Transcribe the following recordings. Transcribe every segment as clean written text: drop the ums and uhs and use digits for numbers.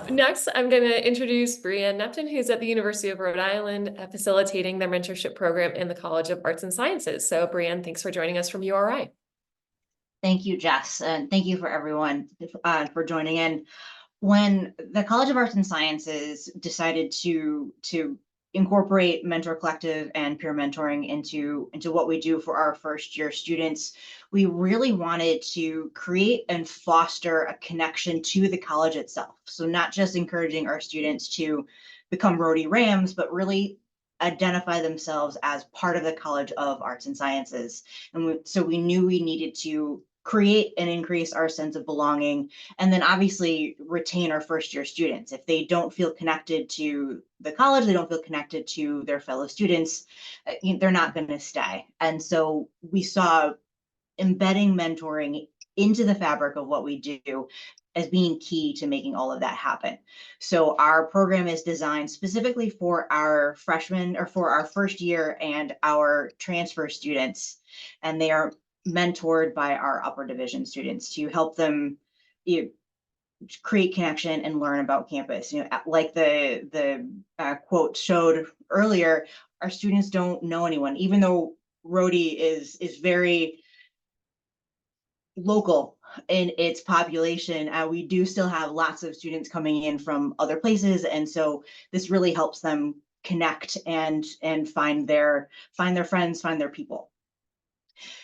Next, I'm going to introduce Brianne Neptin, who's at the University of Rhode Island, facilitating their mentorship program in the College of Arts and Sciences. So Brianne, thanks for joining us from URI. Thank you, Jess, and thank you for everyone for joining in. When the College of Arts and Sciences decided to incorporate Mentor Collective and peer mentoring into what we do for our first year students, we really wanted to create and foster a connection to the college itself. So not just encouraging our students to become Rhode Rams, but really identify themselves as part of the College of Arts and Sciences. And so we knew we needed to create and increase our sense of belonging, and then obviously retain our first year students. If they don't feel connected to the college, they don't feel connected to their fellow students, they're not going to stay. And so we saw embedding mentoring into the fabric of what we do as being key to making all of that happen. So our program is designed specifically for our freshmen, or for our first year and our transfer students, and they are mentored by our upper division students to help them create connection and learn about campus. Like the quote showed earlier, our students don't know anyone, even though Rhode is very local in its population. We do still have lots of students coming in from other places, and so this really helps them connect and find their friends, find their people.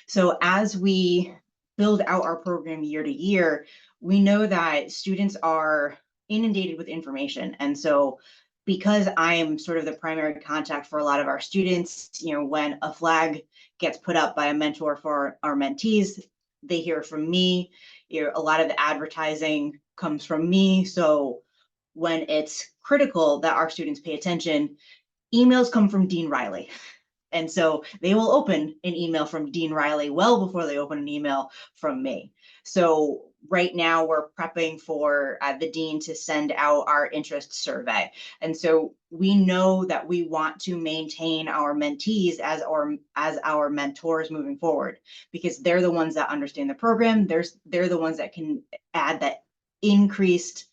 So as we build out our program year to year, we know that students are inundated with information. And so because I am sort of the primary contact for a lot of our students, when a flag gets put up by a mentor for our mentees, they hear from me. A lot of the advertising comes from me. So when it's critical that our students pay attention, emails come from Dean Riley. And so they will open an email from Dean Riley well before they open an email from me. So right now we're prepping for the dean to send out our interest survey. And so we know that we want to maintain our mentees as our mentors moving forward, because they're the ones that understand the program. They're the ones that can add that increased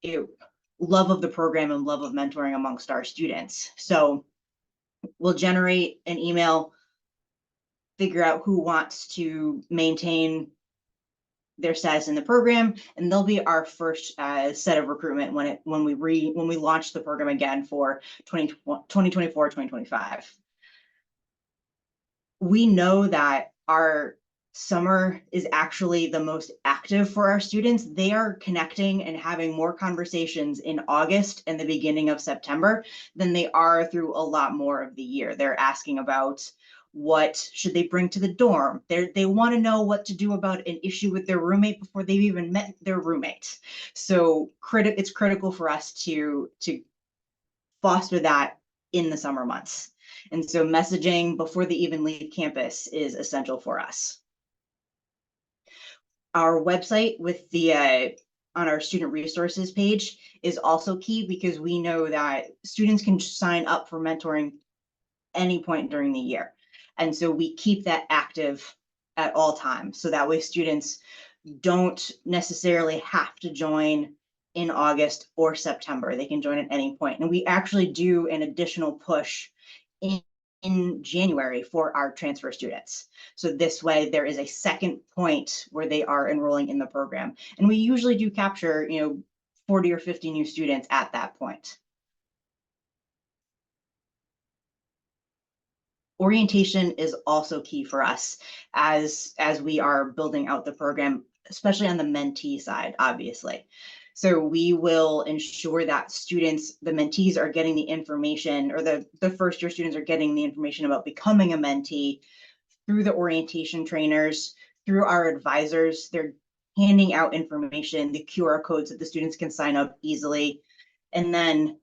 love of the program and love of mentoring amongst our students. So we'll generate an email, figure out who wants to maintain their status in the program, and they'll be our first set of recruitment when we launch the program again for 2024, 2025. We know that our summer is actually the most active for our students. They are connecting and having more conversations in August and the beginning of September than they are through a lot more of the year. They're asking about what should they bring to the dorm. They want to know what to do about an issue with their roommate before they've even met their roommate. So it's critical for us to foster that in the summer months. And so messaging before they even leave campus is essential for us. Our website with the on our student resources page is also key, because we know that students can sign up for mentoring any point during the year. And so we keep that active at all times. So that way students don't necessarily have to join in August or September. They can join at any point. And we actually do an additional push in January for our transfer students. So this way there is a second point where they are enrolling in the program. And we usually do capture, 40 or 50 new students at that point. Orientation is also key for us as we are building out the program, especially on the mentee side, obviously. So we will ensure that the mentees are getting the information, or the first year students are getting the information about becoming a mentee through the orientation trainers, through our advisors. They're handing out information, the QR codes that the students can sign up easily. And then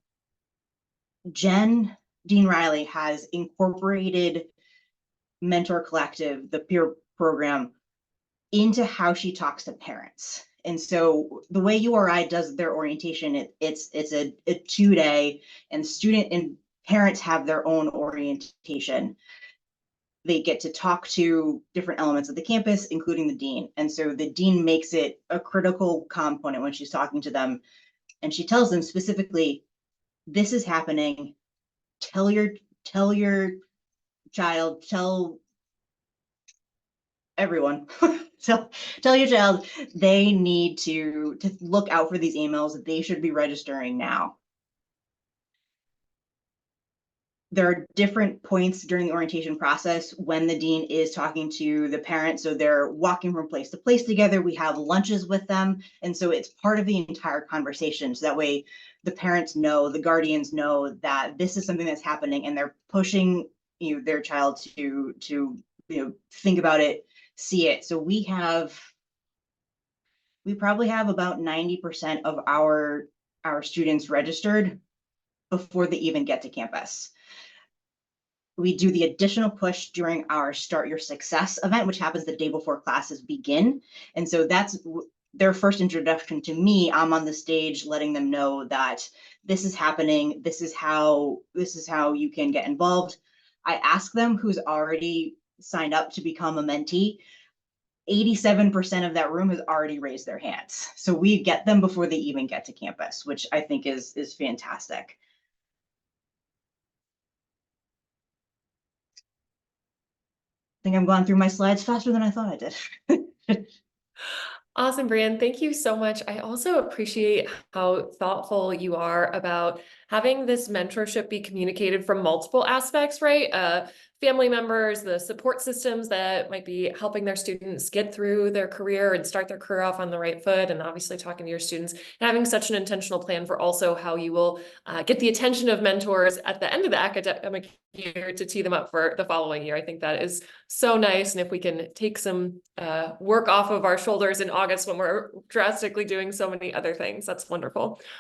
Dean Riley has incorporated Mentor Collective, the peer program, into how she talks to parents. And so the way URI does their orientation, it's a 2-day, and student and parents have their own orientation. They get to talk to different elements of the campus, including the dean. And so the dean makes it a critical component when she's talking to them And she tells them specifically, this is happening. Tell your child, tell everyone, tell your child they need to look out for these emails, that they should be registering now. There are different points during the orientation process when the dean is talking to the parents. So they're walking from place to place together. We have lunches with them. And so it's part of the entire conversation. So that way the parents know, the guardians know that this is something that's happening, and they're pushing their child to think about it, see it. So we probably have about 90% of our students registered before they even get to campus. We do the additional push during our Start Your Success event, which happens the day before classes begin. And so that's their first introduction to me. I'm on the stage letting them know that this is happening. This is how you can get involved. I ask them who's already signed up to become a mentee. 87% of that room has already raised their hands. So we get them before they even get to campus, which I think is fantastic. I think I'm going through my slides faster than I thought I did. Awesome, Brianne. Thank you so much. I also appreciate how thoughtful you are about having this mentorship be communicated from multiple aspects, right? Family members, the support systems that might be helping their students get through their career and start their career off on the right foot, and obviously talking to your students, and having such an intentional plan for also how you will get the attention of mentors at the end of the academic year to tee them up for the following year. I think that is so nice. And if we can take some work off of our shoulders in August when we're drastically doing so many other things, that's wonderful.